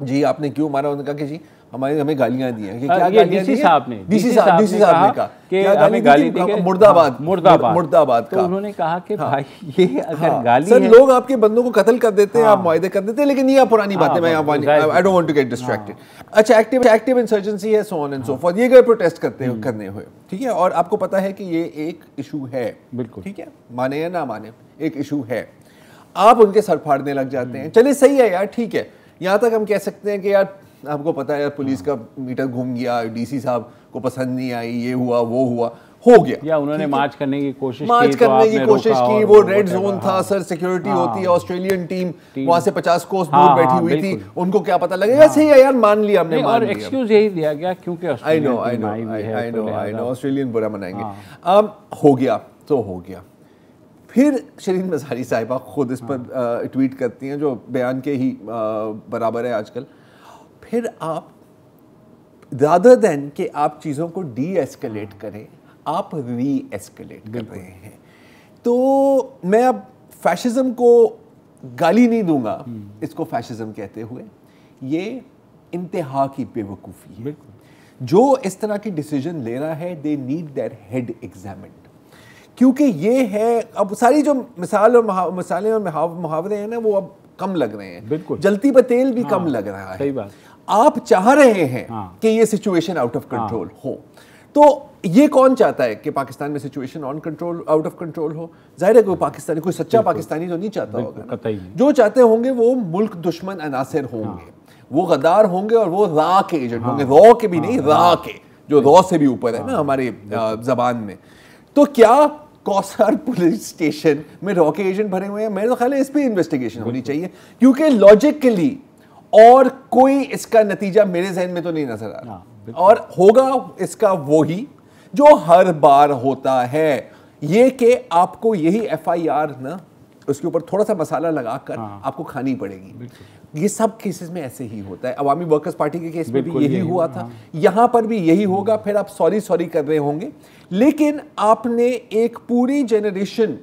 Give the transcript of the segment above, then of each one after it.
جی آپ نے کیوں مارا؟ انہوں نے کہا کہ جی ہمیں گالیاں دی ہیں. کہ کیا گالیاں دی؟ ڈی سی صاحب نے کہا کہ ہمیں گالی دی کہ مرد آباد کا. انہوں نے کہا کہ بھائی یہ اگر گالی سر لوگ آپ کے بندوں کو قتل کر دیتے ہیں, آپ معاہدے کر دیتے ہیں, لیکن یہ پرانی باتیں میں I don't want to get distracted. اچھا ایکٹیو انسرجنسی ہے, so on and so forth, یہ گئے پروٹیسٹ کرنے ہوئے, ٹھیک ہے, اور آپ کو پتا ہے کہ یہ ایک ایشو ہے, بالکل ٹھیک ہے, مانے یا نہ مانے ایک ایشو ہے. آپ ان کے سر پھاڑنے لگ جاتے ہیں, چلے صحیح ہے یار, ٹھیک ہے, یہاں تک ہم کہہ سکتے ہیں کہ یار آپ کو پتا ہے پولیس کا میٹر گھوم گیا, ڈی سی صاحب کو پسند نہیں آئی, یہ ہوا وہ ہوا, ہو گیا, یا انہوں نے مارچ کرنے کی کوشش کی, وہ ریڈ زون تھا سر, سیکیورٹی ہوتی ہے, آسٹریلین ٹیم وہاں سے 50 کوس دور بیٹھی ہوئی تھی, ان کو کیا پتہ لگے گا, صحیح ہے یار مان لیا ہم نے, اور ایکسکیوز یہی دیا گیا کیونکہ آسٹریلین برا منائیں گے. اب ہو گیا تو ہو گیا. پھر شرین مزاری صاحبہ خود اس پر ٹویٹ کرتی ہیں جو بیان کے ہی برابر ہے آج کل. پھر آپ rather than کہ آپ چیزوں کو ڈی ایسکلیٹ کریں, آپ ری ایسکلیٹ کر رہے ہیں. تو میں اب فیشزم کو گالی نہیں دوں گا اس کو فیشزم کہتے ہوئے, یہ انتہا کی بے وقوفی ہے. جو اس طرح کی ڈیسیجن لے رہا ہے they need their head examined, کیونکہ یہ ہے اب ساری جو مثالیں اور محاورے ہیں نا وہ اب کم لگ رہے ہیں, بالکل جلتی پہ تیل بھی کم لگ رہا ہے. آپ چاہ رہے ہیں کہ یہ سچویشن آؤٹ آف کنٹرول ہو, تو یہ کون چاہتا ہے کہ پاکستان میں سچویشن آؤٹ آف کنٹرول ہو؟ ظاہر ہے کوئی پاکستانی, کوئی سچا پاکستانی تو نہیں چاہتا ہوگا. جو چاہتے ہوں گے وہ ملک دشمن عناصر ہوں گے, وہ غدار ہوں گے, اور وہ را کے ایجنٹ ہوں گے, رو کے بھی نہیں, را کے, جو رو سے بھی اوپر ہے نا ہماری زبان میں. تو کیا کوثر پولیس اسٹیشن میں رو کے ایجنٹ بھرے ہوئے ہیں؟ میرے خیال ہے اس پہ انویسٹیگیشن ہونی چاہیے, کیونکہ لاجیکلی اور کوئی اس کا نتیجہ میرے ذہن میں تو نہیں نظر آ رہا, اور ہوگا اس کا وہی جو ہر بار ہوتا ہے, یہ کہ آپ کو یہی ایف آئی آر نا اس کے اوپر تھوڑا سا مسالہ لگا کر آپ کو کھانی پڑے گی. یہ سب کیسز میں ایسے ہی ہوتا ہے. عوامی ورکرز پارٹی کے کیس میں بھی یہی ہوا تھا, یہاں پر بھی یہی ہوگا. پھر آپ سوری کر رہے ہوں گے, لیکن آپ نے ایک پوری جنریشن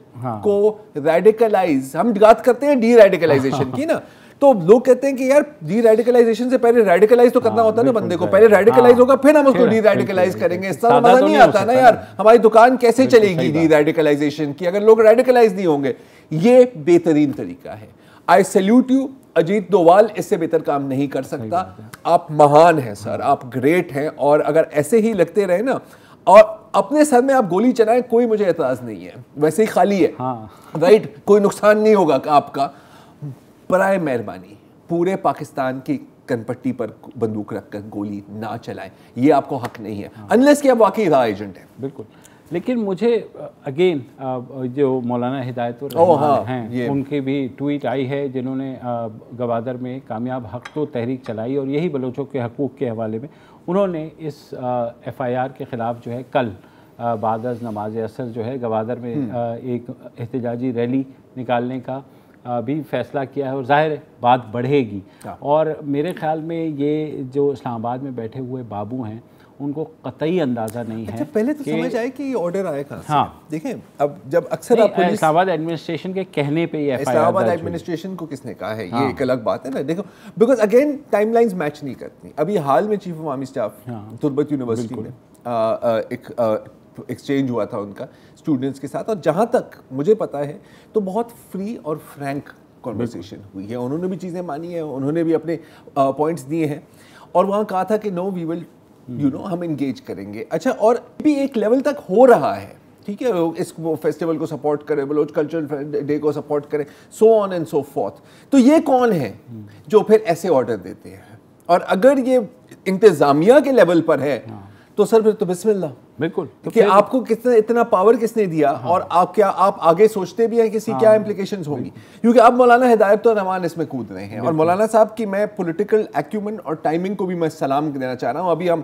کو ریڈیکلائز, ہم بات کرتے ہیں ڈی ریڈیکلائزیشن کی نا, تو لوگ کہتے ہیں کہ یار ڈی ریڈیکلائزیشن سے پہلے ریڈیکلائز تو کرنا ہوتا ہے نا بندے کو, پہلے ریڈیکلائز ہوگا پھر ہم اس کو ڈی ریڈیکلائز کریں گے. اس طرح مزہ نہیں آتا نا یار, ہماری دکان کیسے چلے گی ڈی ریڈیکلائزیشن کی اگر لوگ ریڈیکلائز نہیں ہوں گے. یہ بہترین طریقہ ہے. آئی سیلیوٹ یو, اجیت دووال اس سے بہتر کام نہیں کر سکتا. آپ مہان ہیں سر, آپ گریٹ ہیں, اور اگر ایسے ہی لگتے رہے نا اور اپنے سر میں آپ گولی چلائیں, کوئی مجھے اعتراض نہیں ہے, ویسے ہی خالی ہے, رائٹ, کوئی نقصان نہیں ہوگا آپ کا. برائے مہربانی پورے پاکستان کی کنپٹی پر بندوق رکھ کر گولی نہ چلائیں, یہ آپ کو حق نہیں ہے انلیس کہ آپ واقعی را ایجنٹ ہیں. بالکل. لیکن مجھے اگین جو مولانا ہدایت الرحمان ہیں ان کی بھی ٹویٹ آئی ہے, جنہوں نے گوادر میں کامیاب حق تو تحریک چلائی, اور یہی بلوچوں کے حقوق کے حوالے میں انہوں نے اس ایف آئی آر کے خلاف جو ہے کل بعد از نماز عصر جو ہے گوادر میں ایک احتجاجی ریلی نکالنے کا بھی فیصلہ کیا ہے, اور ظاہر ہے بات بڑھے گی. اور میرے خیال میں یہ جو اسلام آباد میں بیٹھے ہوئے بابو ہیں ان کو قطعی اندازہ نہیں ہے. پہلے تو سمجھ آئے کہ یہ آرڈر آئے کہاں سے. دیکھیں اب جب اکثر آپ اسلام آباد ایڈمنسٹریشن کے کہنے پہ یہ اسلام آباد ایڈمنسٹریشن کو کس نے کہا ہے, یہ ایک الگ بات ہے نا. دیکھو because again time lines match نہیں کرتی. ابھی حال میں chief of army staff Turbat university میں ایک ایکسچینج ہوا تھا ان کا اسٹوڈنٹس کے ساتھ, اور جہاں تک مجھے پتا ہے تو بہت فری اور فرینک کنورسیشن ہوئی ہے. انہوں نے بھی چیزیں مانی ہیں, انہوں نے بھی اپنے پوائنٹس دیے ہیں, اور وہاں کہا تھا کہ نو وی ول ہم انگیج کریں گے. اچھا, اور بھی ایک لیول تک ہو رہا ہے, ٹھیک ہے, اس فیسٹیول کو سپورٹ کرے, بلوچ کلچرل ڈے کو سپورٹ کرے, سو آن اینڈ سو فورتھ. تو یہ کون ہے جو پھر ایسے آرڈر دیتے ہیں؟ اور اگر یہ انتظامیہ کے لیول پر ہے تو سر پھر تو بسم اللہ. بالکل, کہ آپ کو اتنا پاور کس نے دیا, اور آپ کیا آپ آگے سوچتے بھی ہیں کہ کیا امپلیکیشنز ہوں گی؟ کیونکہ اب مولانا ہدایت الرحمان اس میں کود رہے ہیں, اور مولانا صاحب کی میں پولیٹیکل ایکیومن اور ٹائمنگ کو بھی میں سلام دینا چاہ رہا ہوں. ابھی ہم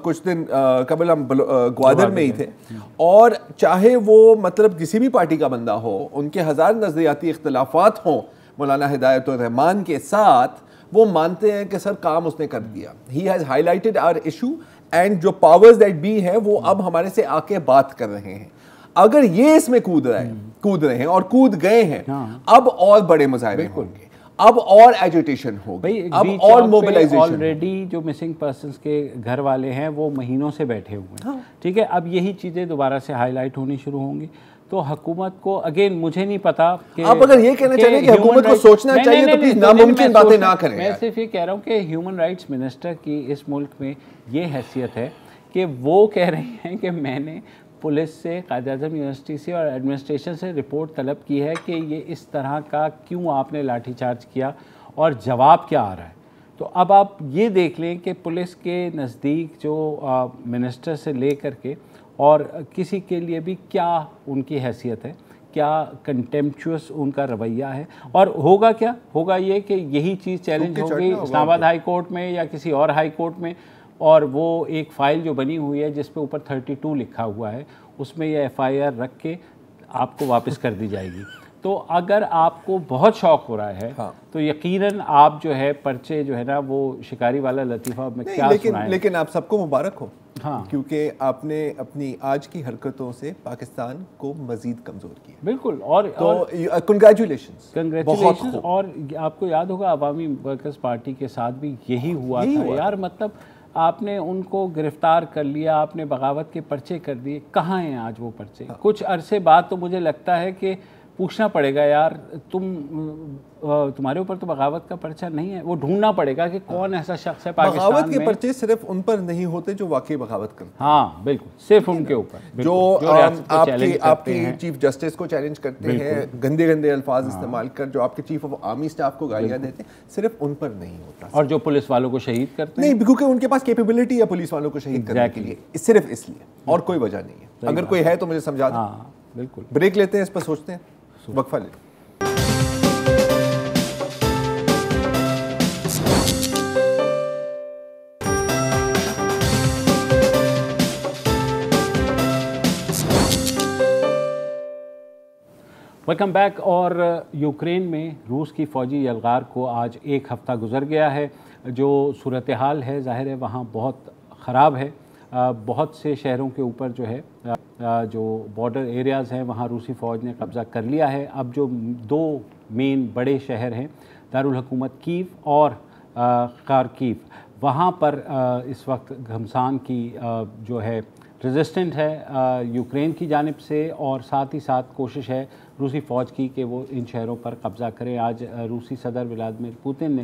کچھ دن قبل ہم گوادر میں ہی تھے, اور چاہے وہ مطلب کسی بھی پارٹی کا بندہ ہو, ان کے ہزار نظریاتی اختلافات ہوں مولانا ہدایت الرحمان کے ساتھ, وہ مانتے ہیں کہ سر کام اس نے کر دیا. He has highlighted our issue, and جو پاورز دیٹ بی ہیں وہ اب ہمارے سے آ کے بات کر رہے ہیں. اگر یہ اس میں کود رہے ہیں اور کود گئے ہیں, اب اور بڑے مظاہرے ہوں گے, اب اور ایجیٹیشن ہوگی, اب اور موبلائزیشن. آلریڈی جو مسنگ پرسنس کے گھر والے ہیں وہ مہینوں سے بیٹھے ہوئے ہیں, ٹھیک ہے, اب یہی چیزیں دوبارہ سے ہائی لائٹ ہونی شروع ہوں گی. تو حکومت کو اگین مجھے نہیں پتا کہ آپ اگر یہ کہنا چاہیں کہ حکومت کو سوچنا چاہیے تو پلیز ناممکن باتیں نہ کریں. میں صرف یہ کہہ رہا ہوں کہ ہیومن رائٹس منسٹر کی اس ملک میں یہ حیثیت ہے کہ وہ کہہ رہے ہیں کہ میں نے پولیس سے, قائد اعظم یونیورسٹی سے اور ایڈمنسٹریشن سے رپورٹ طلب کی ہے کہ یہ اس طرح کا کیوں آپ نے لاٹھی چارج کیا اور جواب کیا آ رہا ہے. تو اب آپ یہ دیکھ لیں کہ پولیس کے نزدیک جو منسٹر سے لے کر کے اور کسی کے لیے بھی کیا ان کی حیثیت ہے, کیا کنٹیمپچوس ان کا رویہ ہے. اور ہوگا کیا, ہوگا یہ کہ یہی چیز چیلنج ہوگی اسلام آباد ہائی کورٹ میں یا کسی اور ہائی کورٹ میں, اور وہ ایک فائل جو بنی ہوئی ہے جس پہ اوپر 32 لکھا ہوا ہے, اس میں یہ FIR رکھ کے آپ کو واپس کر دی جائے گی. تو اگر آپ کو بہت شوق ہو رہا ہے تو یقیناً آپ جو ہے پرچے جو ہے نا وہ شکاری والا لطیفہ میں کیا سنائیں. لیکن آپ سب کو مبارک ہو, کیونکہ آپ نے اپنی آج کی حرکتوں سے پاکستان کو مزید کمزور کیا. بالکل, اور کنگریچولیشنز. اور آپ کو یاد ہوگا عوامی ورکرز پارٹی کے ساتھ بھی یہی ہوا تھا یار. مطلب آپ نے ان کو گرفتار کر لیا, آپ نے بغاوت کے پرچے کر دیے, کہاں ہیں آج وہ پرچے؟ کچھ عرصے بعد تو مجھے لگتا ہے کہ پوچھنا پڑے گا یار تمہارے اوپر تو بغاوت کا پرچہ نہیں ہے, وہ ڈھونڈنا پڑے گا کہ کون ایسا شخص ہے پاکستان میں. بغاوت کے پرچے صرف ان پر نہیں ہوتے جو واقعی بغاوت کرتے ہیں. ہاں بالکل, صرف ان کے اوپر جو آپ کی چیف جسٹس کو چیلنج کرتے ہیں گندے گندے الفاظ استعمال کر, جو آپ کے چیف آف آرمی اسٹاف کو گالیاں دیتے ہیں, صرف ان پر نہیں ہوتا. اور جو پولیس والوں کو شہید کرتے ہیں, نہیں, کیونکہ ان کے پاس کیپیبلٹی ہے پولیس والوں کو شہید کرنے کے لیے, صرف اس لیے, اور کوئی وجہ نہیں ہے. اگر کوئی ہے تو مجھے سمجھا دیں. بالکل. بریک لیتے ہیں, اس پر سوچتے ہیں, وقفہ لیں. Welcome back. اور یوکرین میں روس کی فوجی یلغار کو آج ایک ہفتہ گزر گیا ہے. جو صورتحال ہے ظاہر ہے وہاں بہت خراب ہے. بہت سے شہروں کے اوپر جو ہے جو بارڈر ایریاز ہیں وہاں روسی فوج نے قبضہ کر لیا ہے. اب جو 2 مین بڑے شہر ہیں دارالحکومت کیو اور خارکیو, وہاں پر اس وقت گھمسان کی جو ہے ریزسٹنٹ ہے یوکرین کی جانب سے, اور ساتھ ہی ساتھ کوشش ہے روسی فوج کی کہ وہ ان شہروں پر قبضہ کریں. آج روسی صدر ولادیمیر پوتن نے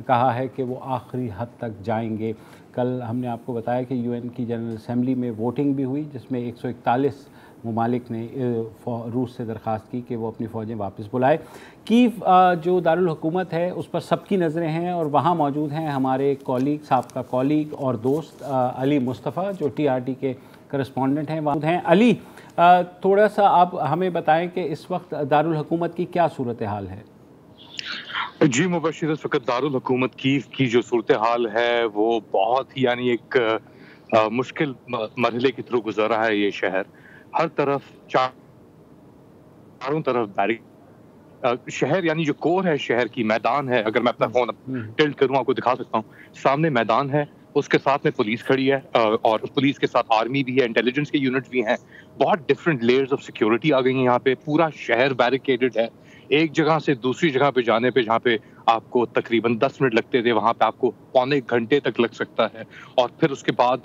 کہا ہے کہ وہ آخری حد تک جائیں گے. کل ہم نے آپ کو بتایا کہ UN کی جنرل اسمبلی میں ووٹنگ بھی ہوئی جس میں 141 ممالک نے روس سے درخواست کی کہ وہ اپنی فوجیں واپس بلائے. کیو جو دارالحکومت ہے اس پر سب کی نظریں ہیں, اور وہاں موجود ہیں ہمارے کولیگ, سابقہ کولیگ اور دوست علی مصطفیٰ جو TRT کے کرسپونڈنٹ ہیں. وہاں ہیں علی, تھوڑا سا آپ ہمیں بتائیں کہ اس وقت دارالحکومت کی کیا صورتحال ہے؟ جی مبشر, اس وقت دارالحکومت کیف کی جو صورتحال ہے وہ بہت ہی یعنی ایک مشکل مرحلے کی تھرو گزر رہا ہے. یہ شہر ہر طرف چاروں طرف شہر یعنی جو کور ہے شہر کی, میدان ہے. اگر میں اپنا فون ٹلٹ کروں آپ کو دکھا سکتا ہوں, سامنے میدان ہے, اس کے ساتھ میں پولیس کھڑی ہے, اور پولیس کے ساتھ آرمی بھی ہے, انٹیلیجنس کے یونٹ بھی ہیں. بہت ڈفرینٹ لیئرز آف سیکیورٹی آ گئی ہیں یہاں پہ. پورا شہر بیریکیڈڈ ہے. ایک جگہ سے دوسری جگہ پہ جانے پہ جہاں پہ آپ کو تقریباً 10 منٹ لگتے تھے وہاں پہ آپ کو پونے گھنٹے تک لگ سکتا ہے. اور پھر اس کے بعد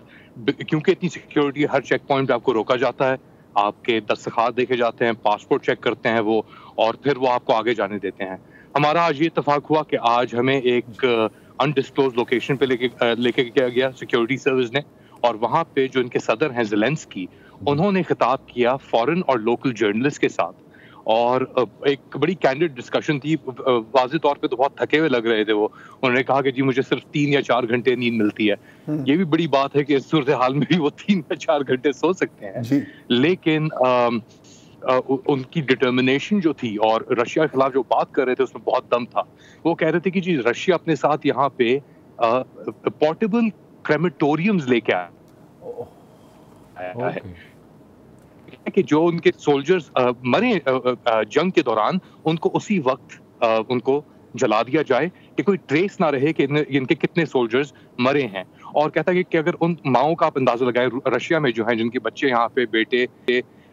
کیونکہ اتنی سیکیورٹی, ہر چیک پوائنٹ پہ آپ کو روکا جاتا ہے, آپ کے دستخط دیکھے جاتے ہیں, پاسپورٹ چیک کرتے ہیں وہ, اور پھر وہ آپ کو آگے جانے دیتے ہیں. ہمارا آج یہ اتفاق ہوا کہ آج ہمیں ایک انڈسکلوز لوکیشن پہ لے کے گیا سیکیورٹی سروس نے, اور وہاں پہ جو ان کے صدر ہیں زیلنسکی, انہوں نے خطاب کیا فورن اور لوکل جرنلسٹ کے ساتھ, اور ایک بڑی کینڈیڈ ڈسکشن تھی. واضح طور پہ تو بہت تھکے ہوئے لگ رہے تھے وہ. انہوں نے کہا کہ جی مجھے صرف 3 یا 4 گھنٹے نیند ملتی ہے. یہ بھی بڑی بات ہے کہ اس صورتحال میں بھی وہ 3 یا 4 گھنٹے سو سکتے ہیں. لیکن ان کی ڈٹرمنیشن جو تھی, اور رشیا کے خلاف جو بات کر رہے تھے اس میں بہت دم تھا. وہ کہہ رہے تھے کہ جی رشیا اپنے ساتھ یہاں پہ پورٹیبل کریمیٹوریمز لے کے آیا ہے کہ جو ان کے سولجرز مرے جنگ کے دوران ان کو اسی وقت ان کو جلا دیا جائے کہ کوئی ٹریس نہ رہے کہ ان کے کتنے سولجرز مرے ہیں. اور کہتا ہے کہ اگر ان ماؤں کا آپ اندازہ لگائیں رشیا میں جو ہیں جن کے بچے یہاں پہ بیٹے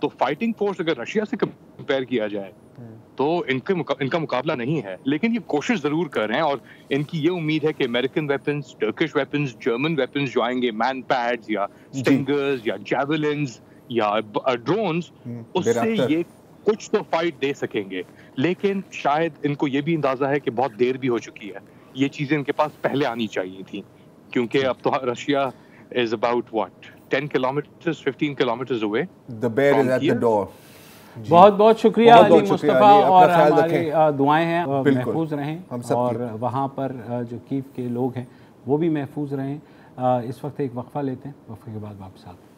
تو فائٹنگ فورس اگر رشیا سے کمپیئر کیا جائے تو ان کا مقابلہ نہیں ہے، لیکن یہ کوشش ضرور کر رہے ہیں، اور ان کی یہ امید ہے کہ American weapons, Turkish weapons, German weapons جو آئیں گے، مین پیڈز یا سٹنگرز یا جیولنز یا ڈرونز، اس سے یہ کچھ تو فائٹ دے سکیں گے. لیکن شاید ان کو یہ بھی اندازہ ہے کہ بہت دیر بھی ہو چکی ہے، یہ چیزیں ان کے پاس پہلے آنی چاہیے تھیں، کیونکہ اب تو Russia is about 10 kilometers 15 kilometers away. The bear is at the door. بہت بہت شکریہ علی مصطفیٰ، اور ہماری دعائیں ہیں محفوظ رہیں، اور وہاں پر جو کیف کے لوگ ہیں وہ بھی محفوظ رہیں. اس وقت ایک وقفہ لیتے ہیں، وقفے کے بعد واپس آتے ہیں.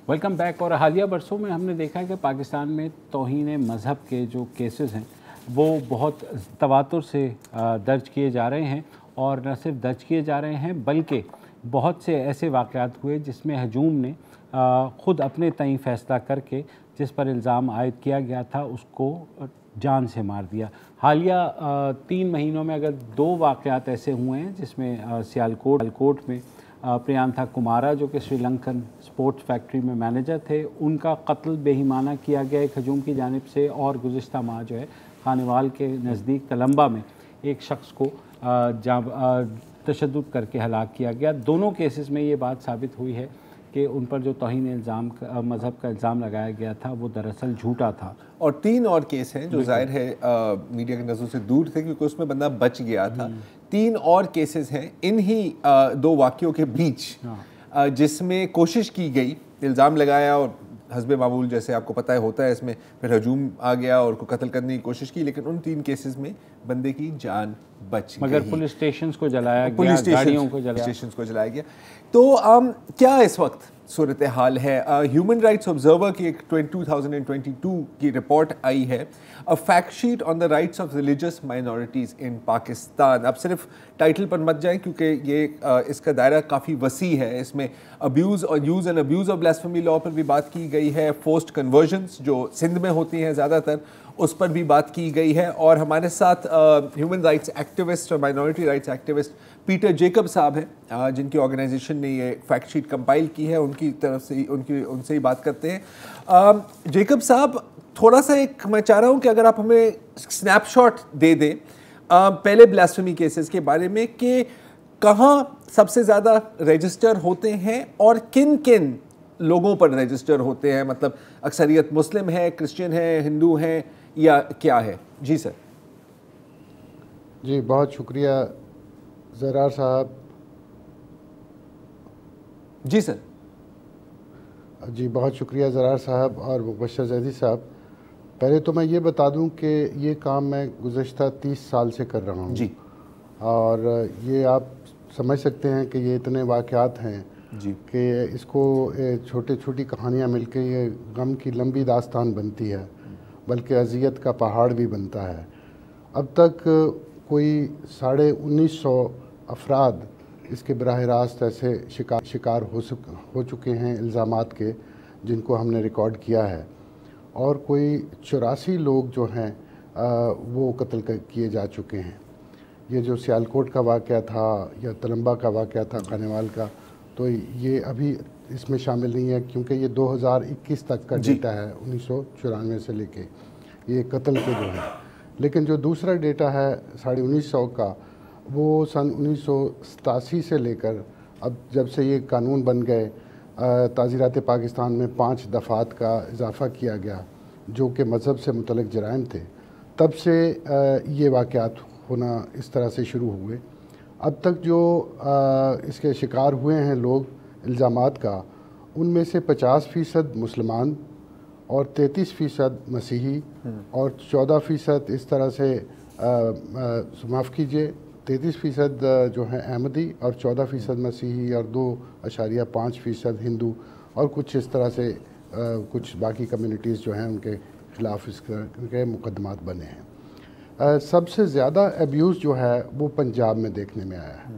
Welcome back. اور حالیہ برسوں میں ہم نے دیکھا ہے کہ پاکستان میں توہین مذہب کے جو کیسز ہیں وہ بہت تواتر سے درج کیے جا رہے ہیں، اور نہ صرف درج کیے جا رہے ہیں بلکہ بہت سے ایسے واقعات ہوئے جس میں ہجوم نے خود اپنے تئیں فیصلہ کر کے جس پر الزام عائد کیا گیا تھا اس کو جان سے مار دیا. حالیہ 3 مہینوں میں اگر 2 واقعات ایسے ہوئے ہیں جس میں سیالکوٹ میں پریانتھا کمارا جو کہ سری لنکن سپورٹس فیکٹری میں مینیجر تھے، ان کا قتل بے ایمانہ کیا گیا ایک ہجوم کی جانب سے، اور گزشتہ ماہ جو ہے خانوال کے نزدیک کلمبا میں ایک شخص کو تشدد کر کے ہلاک کیا گیا. دونوں کیسز میں یہ بات ثابت ہوئی ہے کہ ان پر جو توہین مذہب کا الزام لگایا گیا تھا وہ دراصل جھوٹا تھا. اور 3 اور کیس ہیں جو ظاہر ہے میڈیا کی نظروں سے دور تھے کیونکہ اس میں بندہ بچ گیا تھا. 3 اور کیسز ہیں انہی 2 واقعوں کے بیچ جس میں کوشش کی گئی، الزام لگایا اور حسب معمول جیسے آپ کو پتہ ہے ہوتا ہے اس میں، پھر ہجوم آ گیا اور کو قتل کرنے کی کوشش کی، لیکن ان 3 کیسز میں بندے کی جان بچ گئی. مگر پولیس اسٹیشنز کو جلایا گیا، گاڑیوں کو جلایا گیا. تو کیا اس وقت صورتحال ہے؟ ہیومن رائٹس آبزرور کی ایک 2022 کی رپورٹ آئی ہے، fact sheet on the rights of religious minorities in Pakistan. اب صرف ٹائٹل پر مت جائیں کیونکہ یہ اس کا دائرہ کافی وسیع ہے. اس میں ابیوز اور use and abuse of blasphemy law پر بھی بات کی گئی ہے، فورسڈ کنورژنس جو سندھ میں ہوتی ہیں زیادہ تر اس پر بھی بات کی گئی ہے. اور ہمارے ساتھ ہیومن رائٹس ایکٹیوسٹ اور minority rights activist Peter Jacob صاحب ہیں جن کی آرگنائزیشن نے یہ فیکٹ شیٹ کمپائل کی ہے. ان کی طرف سے ان سے ہی بات کرتے ہیں. جیکب صاحب، تھوڑا سا ایک میں چاہ رہا ہوں کہ اگر آپ ہمیں سنیپ شاٹ دے دیں پہلے بلاسفیمی کیسز کے بارے میں، کہ کہاں سب سے زیادہ رجسٹر ہوتے ہیں اور کن کن لوگوں پر رجسٹر ہوتے ہیں، مطلب اکثریت مسلم ہے، کرسچن ہے، ہندو ہیں، یا کیا ہے؟ جی سر. جی بہت شکریہ زرار صاحب. جی سر. جی بہت شکریہ زرار صاحب اور مبشر زیدی صاحب. پہلے تو میں یہ بتا دوں کہ یہ کام میں گزشتہ 30 سال سے کر رہا ہوں. جی. اور یہ آپ سمجھ سکتے ہیں کہ یہ اتنے واقعات ہیں جی کہ اس کو چھوٹی کہانیاں مل کے یہ غم کی لمبی داستان بنتی ہے، بلکہ اذیت کا پہاڑ بھی بنتا ہے. اب تک کوئی 1950 افراد اس کے براہ راست ایسے شکار ہو چکے ہیں الزامات کے، جن کو ہم نے ریکارڈ کیا ہے. اور کوئی 84 لوگ جو ہیں وہ قتل کیے جا چکے ہیں. یہ جو سیالکوٹ کا واقعہ تھا یا تلمبا کا واقعہ تھا خانوال کا، تو یہ ابھی اس میں شامل نہیں ہے کیونکہ یہ 2021 تک کا ڈیٹا ہے، 1994 سے لے کے یہ قتل کے جو ہیں. لیکن جو دوسرا ڈیٹا ہے 1950 کا، وہ سن 1987 سے لے کر اب جب سے یہ قانون بن گئے، تعزیرات پاکستان میں 5 دفعات کا اضافہ کیا گیا جو کہ مذہب سے متعلق جرائم تھے، تب سے یہ واقعات ہونا اس طرح سے شروع ہوئے. اب تک جو اس کے شکار ہوئے ہیں لوگ الزامات کا، ان میں سے 50% مسلمان اور 33% مسیحی اور 14% اس طرح سے معاف کیجیے 33% جو ہیں احمدی اور 14% مسیحی اور 2.5% ہندو، اور کچھ اس طرح سے کچھ باقی کمیونٹیز جو ہیں ان کے خلاف اس کے مقدمات بنے ہیں. سب سے زیادہ ابیوز جو ہے وہ پنجاب میں دیکھنے میں آیا ہے.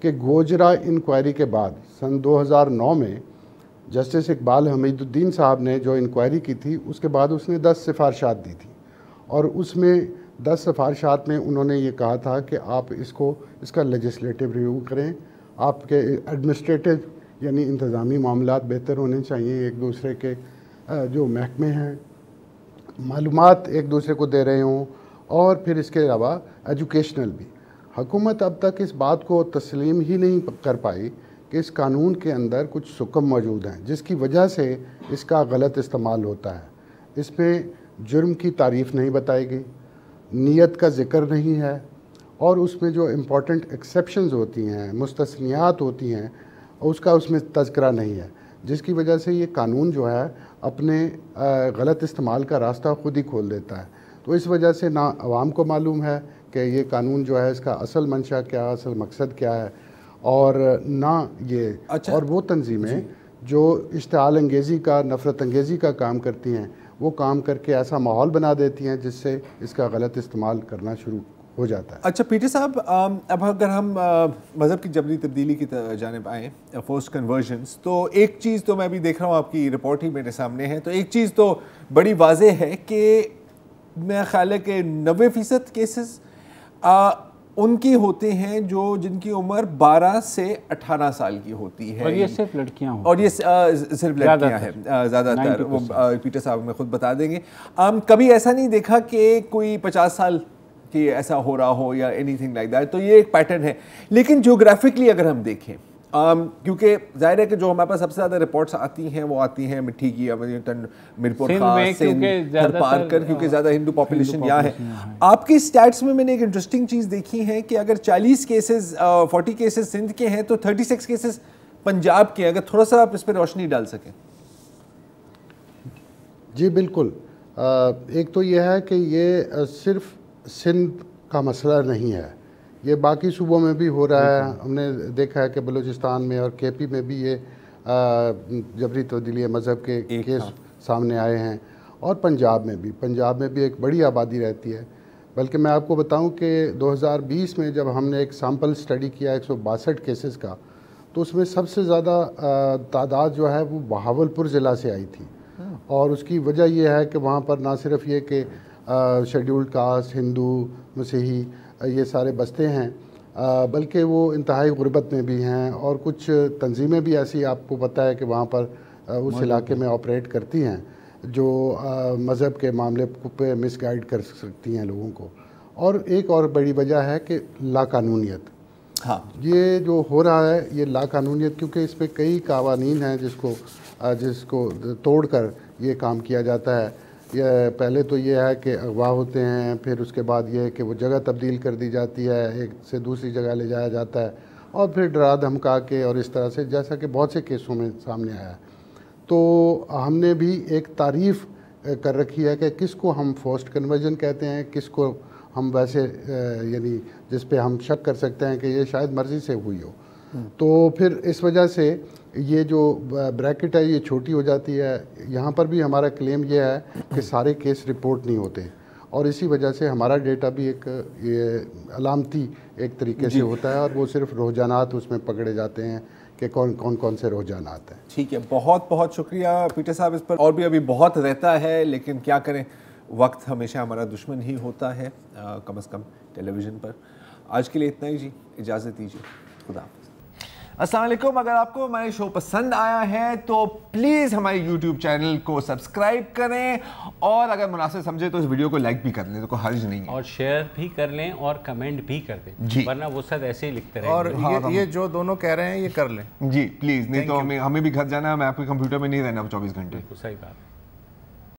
کہ گوجرا انکوائری کے بعد سن 2009 میں جسٹس اقبال حمید الدین صاحب نے جو انکوائری کی تھی اس کے بعد اس نے 10 سفارشات دی تھی، اور اس میں 10 سفارشات میں انہوں نے یہ کہا تھا کہ آپ اس کا لیجسلیٹو ریویو کریں، آپ کے ایڈمنسٹریٹو یعنی انتظامی معاملات بہتر ہونے چاہیے، ایک دوسرے کے جو محکمے ہیں معلومات ایک دوسرے کو دے رہے ہوں، اور پھر اس کے علاوہ ایجوکیشنل بھی۔ حکومت اب تک اس بات کو تسلیم ہی نہیں کر پائی کہ اس قانون کے اندر کچھ سکم موجود ہیں جس کی وجہ سے اس کا غلط استعمال ہوتا ہے۔ اس میں جرم کی تعریف نہیں بتائی گئی، نیت کا ذکر نہیں ہے، اور اس میں جو امپورٹنٹ ایکسیپشنز ہوتی ہیں، مستثنیات ہوتی ہیں، اس میں تذکرہ نہیں ہے، جس کی وجہ سے یہ قانون جو ہے اپنے غلط استعمال کا راستہ خود ہی کھول دیتا ہے۔ تو اس وجہ سے نہ عوام کو معلوم ہے کہ یہ قانون جو ہے اس کا اصل منشا کیا، اصل مقصد کیا ہے، اور نہ یہ اور وہ تنظیمیں جو اشتعال انگیزی کا، نفرت انگیزی کا کام کرتی ہیں، وہ کام کر کے ایسا ماحول بنا دیتی ہیں جس سے اس کا غلط استعمال کرنا شروع ہو جاتا ہے۔ اچھا پیٹر صاحب، اب اگر ہم مذہب کی جبری تبدیلی کی جانب آئیں، فورسڈ کنورژنس، تو ایک چیز تو میں بھی دیکھ رہا ہوں، آپ کی رپورٹ ہی میرے سامنے ہے، تو ایک چیز تو بڑی واضح ہے کہ میرا خیال ہے کہ 90% کیسز ان کی ہوتے ہیں جن کی عمر 12 سے 18 سال کی ہوتی ہے، اور یہ صرف لڑکیاں ہیں، اور یہ صرف لڑکیاں ہیں زیادہ تر، وہ پیٹر صاحب میں خود بتا دیں گے۔ کبھی ایسا نہیں دیکھا کہ کوئی 50 سال کہ ایسا ہو رہا ہو یا اینی تھنگ لائک دیٹ، تو یہ ایک پیٹرن ہے۔ لیکن جیوگرافکلی اگر ہم دیکھیں، کیونکہ ظاہر ہے کہ جو ہمارے پاس سب سے زیادہ رپورٹس آتی ہیں وہ آتی ہیں مٹھی کی، میرپور خاص، تھر پار کر، کیونکہ زیادہ ہندو پاپولیشن یہاں ہے۔ آپ کی سٹیٹس میں نے ایک انٹرسٹنگ چیز دیکھی ہے کہ اگر 40 کیسز 40 کیسز سندھ کے ہیں تو 36 کیسز پنجاب کے ہیں، اگر تھوڑا سا آپ اس پہ روشنی ڈال سکیں۔ جی بالکل، ایک تو یہ ہے کہ یہ صرف سندھ کا مسئلہ نہیں ہے، یہ باقی صوبوں میں بھی ہو رہا ہے۔ ہم نے دیکھا ہے کہ بلوچستان میں اور کے پی میں بھی یہ جبری تبدیلی مذہب کے کیس سامنے آئے ہیں، اور پنجاب میں بھی ایک بڑی آبادی رہتی ہے۔ بلکہ میں آپ کو بتاؤں کہ 2020 میں جب ہم نے ایک سیمپل سٹڈی کیا 162 کیسز کا، تو اس میں سب سے زیادہ تعداد جو ہے وہ بہاولپور ضلع سے آئی تھی، اور اس کی وجہ یہ ہے کہ وہاں پر نہ صرف یہ کہ شیڈیولڈ کاسٹ، ہندو، مسیحی، یہ سارے بستے ہیں، بلکہ وہ انتہائی غربت میں بھی ہیں، اور کچھ تنظیمیں بھی ایسی آپ کو پتہ ہے کہ وہاں پر اس علاقے میں آپریٹ کرتی ہیں جو مذہب کے معاملے پہ مس گائیڈ کر سکتی ہیں لوگوں کو۔ اور ایک اور بڑی وجہ ہے کہ لا قانونیت۔ ہاں، یہ جو ہو رہا ہے یہ لا قانونیت، کیونکہ اس پہ کئی قوانین ہیں جس کو توڑ کر یہ کام کیا جاتا ہے۔ یہ پہلے تو یہ ہے کہ اغوا ہوتے ہیں، پھر اس کے بعد یہ ہے کہ وہ جگہ تبدیل کر دی جاتی ہے، ایک سے دوسری جگہ لے جایا جاتا ہے، اور پھر ڈرا دھمکا کے، اور اس طرح سے، جیسا کہ بہت سے کیسوں میں سامنے آیا ہے۔ تو ہم نے بھی ایک تعریف کر رکھی ہے کہ کس کو ہم فورسڈ کنورژن کہتے ہیں، کس کو ہم ویسے یعنی جس پہ ہم شک کر سکتے ہیں کہ یہ شاید مرضی سے ہوئی ہو۔ تو پھر اس وجہ سے یہ جو بریکٹ ہے یہ چھوٹی ہو جاتی ہے۔ یہاں پر بھی ہمارا کلیم یہ ہے کہ سارے کیس رپورٹ نہیں ہوتے، اور اسی وجہ سے ہمارا ڈیٹا بھی ایک یہ علامتی ایک طریقے سے ہوتا ہے، اور وہ صرف رجحانات اس میں پکڑے جاتے ہیں کہ کون سے رجحانات ہیں۔ ٹھیک ہے، بہت بہت شکریہ پیٹر صاحب اس پر، اور بھی ابھی بہت رہتا ہے، لیکن کیا کریں، وقت ہمیشہ ہمارا دشمن ہی ہوتا ہے، کم از کم ٹیلی ویژن پر۔ آج کے لیے اتنا ہی، جی اجازت دیجیے، خدا حافظ۔ السلام علیکم، اگر آپ کو ہمارے شو پسند آیا ہے تو پلیز ہمارے یوٹیوب چینل کو سبسکرائب کریں، اور اگر مناسب سمجھے تو اس ویڈیو کو لائک بھی کر لیں، تو کوئی حرج نہیں ہے، اور شیئر بھی کر لیں اور کمنٹ بھی کر دیں، ورنہ وہ سب ایسے ہی لکھتے رہیں، اور یہ جو دونوں کہہ رہے ہیں یہ کر لیں جی پلیز، نہیں تو ہمیں بھی گھر جانا ہے، میں آپ کے کمپیوٹر میں نہیں رہنا 24 گھنٹے۔ صحیح بات۔